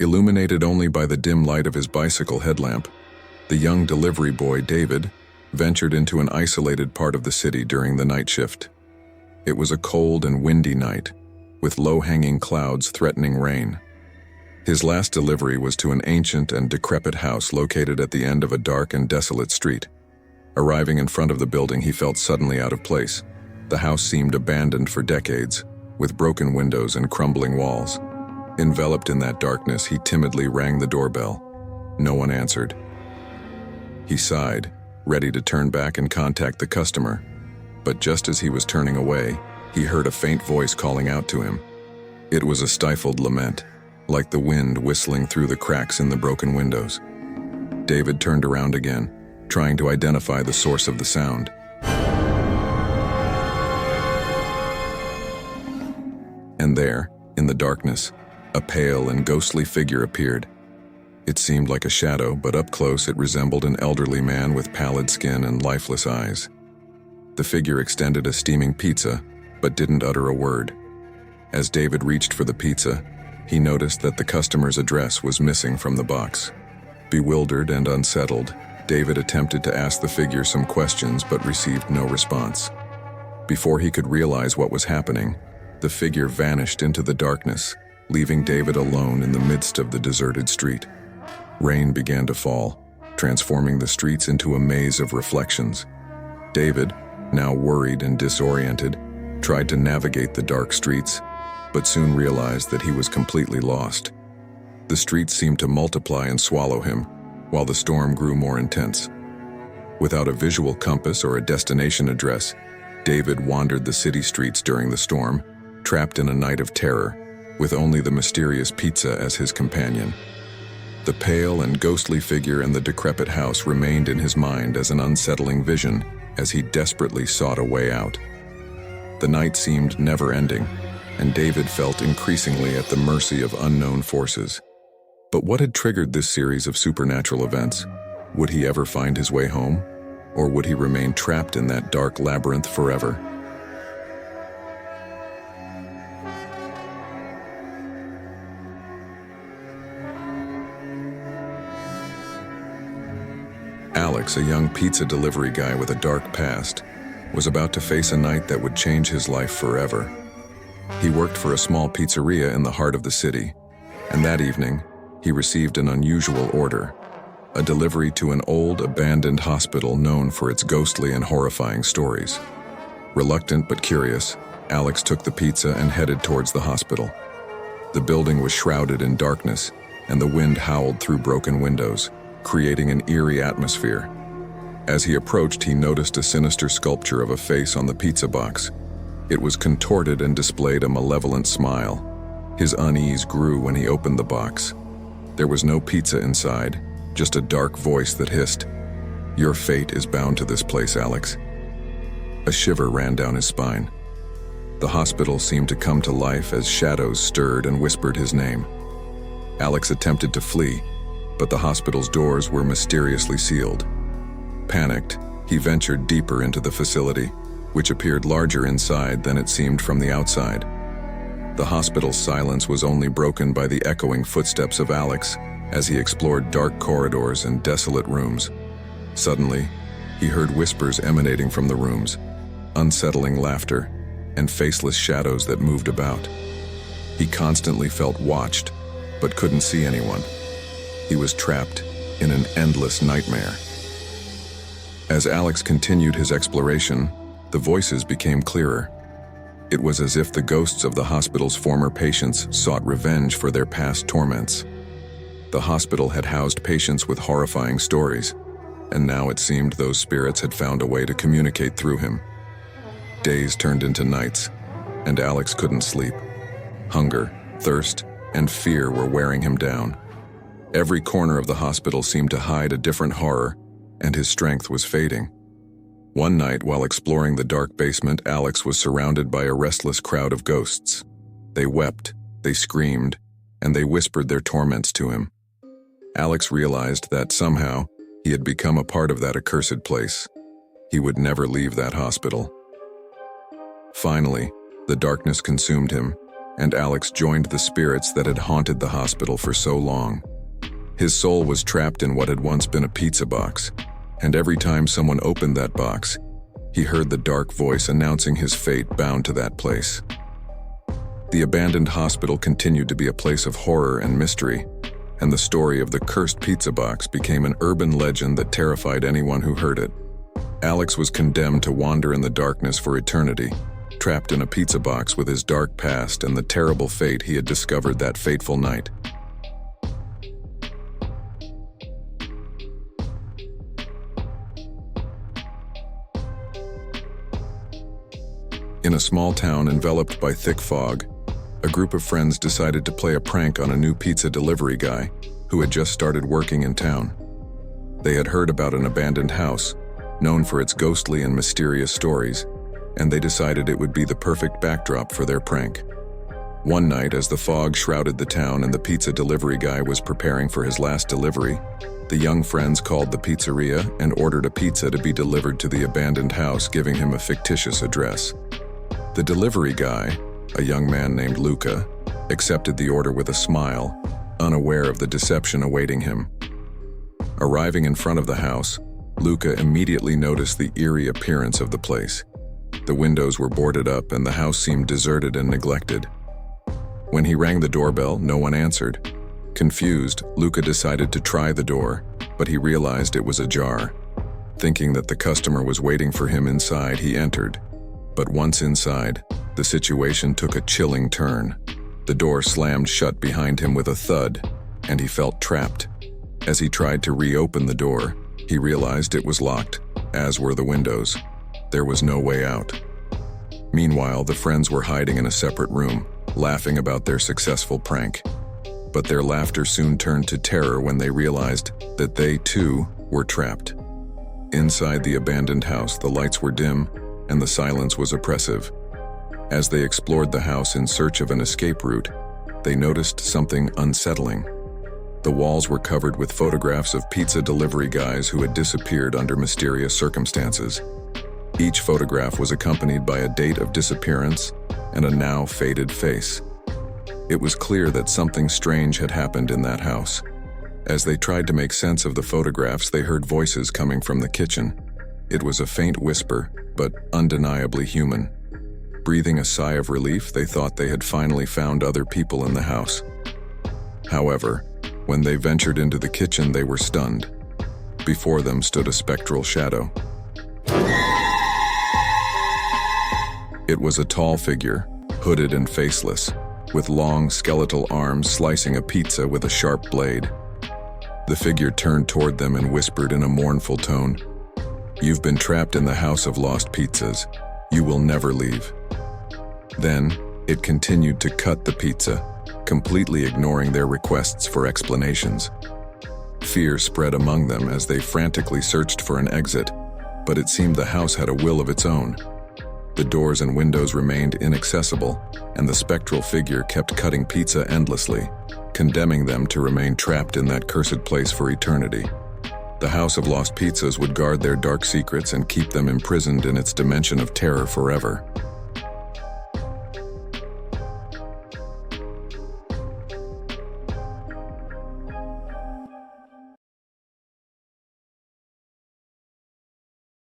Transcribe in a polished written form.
Illuminated only by the dim light of his bicycle headlamp, the young delivery boy, David, ventured into an isolated part of the city during the night shift. It was a cold and windy night, with low-hanging clouds threatening rain. His last delivery was to an ancient and decrepit house located at the end of a dark and desolate street. Arriving in front of the building, he felt suddenly out of place. The house seemed abandoned for decades, with broken windows and crumbling walls. Enveloped in that darkness, he timidly rang the doorbell. No one answered. He sighed, ready to turn back and contact the customer. But just as he was turning away, he heard a faint voice calling out to him. It was a stifled lament, like the wind whistling through the cracks in the broken windows. David turned around again, trying to identify the source of the sound. And there, in the darkness, a pale and ghostly figure appeared. It seemed like a shadow, but up close it resembled an elderly man with pallid skin and lifeless eyes. The figure extended a steaming pizza, but didn't utter a word. As David reached for the pizza, he noticed that the customer's address was missing from the box. Bewildered and unsettled, David attempted to ask the figure some questions but received no response. Before he could realize what was happening, the figure vanished into the darkness, leaving David alone in the midst of the deserted street. Rain began to fall, transforming the streets into a maze of reflections. David, now worried and disoriented, tried to navigate the dark streets, but soon realized that he was completely lost. The streets seemed to multiply and swallow him, while the storm grew more intense. Without a visual compass or a destination address, David wandered the city streets during the storm, trapped in a night of terror, with only the mysterious pizza as his companion. The pale and ghostly figure in the decrepit house remained in his mind as an unsettling vision as he desperately sought a way out. The night seemed never-ending, and David felt increasingly at the mercy of unknown forces. But what had triggered this series of supernatural events? Would he ever find his way home? Or would he remain trapped in that dark labyrinth forever? Alex, a young pizza delivery guy with a dark past, was about to face a night that would change his life forever. He worked for a small pizzeria in the heart of the city, and that evening, he received an unusual order, a delivery to an old, abandoned hospital known for its ghostly and horrifying stories. Reluctant but curious, Alex took the pizza and headed towards the hospital. The building was shrouded in darkness, and the wind howled through broken windows, creating an eerie atmosphere. As he approached, he noticed a sinister sculpture of a face on the pizza box. It was contorted and displayed a malevolent smile. His unease grew when he opened the box. There was no pizza inside, just a dark voice that hissed, "Your fate is bound to this place, Alex." A shiver ran down his spine. The hospital seemed to come to life as shadows stirred and whispered his name. Alex attempted to flee, but the hospital's doors were mysteriously sealed. Panicked, he ventured deeper into the facility, which appeared larger inside than it seemed from the outside. The hospital's silence was only broken by the echoing footsteps of Alex as he explored dark corridors and desolate rooms. Suddenly, he heard whispers emanating from the rooms, unsettling laughter, and faceless shadows that moved about. He constantly felt watched, but couldn't see anyone. He was trapped in an endless nightmare. As Alex continued his exploration, the voices became clearer. It was as if the ghosts of the hospital's former patients sought revenge for their past torments. The hospital had housed patients with horrifying stories, and now it seemed those spirits had found a way to communicate through him. Days turned into nights, and Alex couldn't sleep. Hunger, thirst, and fear were wearing him down. Every corner of the hospital seemed to hide a different horror, and his strength was fading. One night, while exploring the dark basement, Alex was surrounded by a restless crowd of ghosts. They wept, they screamed, and they whispered their torments to him. Alex realized that somehow he had become a part of that accursed place. He would never leave that hospital. Finally, the darkness consumed him, and Alex joined the spirits that had haunted the hospital for so long. His soul was trapped in what had once been a pizza box, and every time someone opened that box, he heard the dark voice announcing his fate bound to that place. The abandoned hospital continued to be a place of horror and mystery, and the story of the cursed pizza box became an urban legend that terrified anyone who heard it. Alex was condemned to wander in the darkness for eternity, trapped in a pizza box with his dark past and the terrible fate he had discovered that fateful night. In a small town enveloped by thick fog, a group of friends decided to play a prank on a new pizza delivery guy who had just started working in town. They had heard about an abandoned house, known for its ghostly and mysterious stories, and they decided it would be the perfect backdrop for their prank. One night, as the fog shrouded the town and the pizza delivery guy was preparing for his last delivery, the young friends called the pizzeria and ordered a pizza to be delivered to the abandoned house, giving him a fictitious address. The delivery guy, a young man named Luca, accepted the order with a smile, unaware of the deception awaiting him. Arriving in front of the house, Luca immediately noticed the eerie appearance of the place. The windows were boarded up and the house seemed deserted and neglected. When he rang the doorbell, no one answered. Confused, Luca decided to try the door, but he realized it was ajar. Thinking that the customer was waiting for him inside, he entered. But once inside, the situation took a chilling turn. The door slammed shut behind him with a thud, and he felt trapped. As he tried to reopen the door, he realized it was locked, as were the windows. There was no way out. Meanwhile, the friends were hiding in a separate room, laughing about their successful prank. But their laughter soon turned to terror when they realized that they, too, were trapped. Inside the abandoned house, the lights were dim, and the silence was oppressive. As they explored the house in search of an escape route, they noticed something unsettling. The walls were covered with photographs of pizza delivery guys who had disappeared under mysterious circumstances. Each photograph was accompanied by a date of disappearance and a now faded face. It was clear that something strange had happened in that house. As they tried to make sense of the photographs, they heard voices coming from the kitchen. It was a faint whisper, but undeniably human. Breathing a sigh of relief, they thought they had finally found other people in the house. However, when they ventured into the kitchen, they were stunned. Before them stood a spectral shadow. It was a tall figure, hooded and faceless, with long skeletal arms slicing a pizza with a sharp blade. The figure turned toward them and whispered in a mournful tone, "You've been trapped in the house of lost pizzas. You will never leave." Then, it continued to cut the pizza, completely ignoring their requests for explanations. Fear spread among them as they frantically searched for an exit, but it seemed the house had a will of its own. The doors and windows remained inaccessible, and the spectral figure kept cutting pizza endlessly, condemning them to remain trapped in that cursed place for eternity. The House of Lost Pizzas would guard their dark secrets and keep them imprisoned in its dimension of terror forever.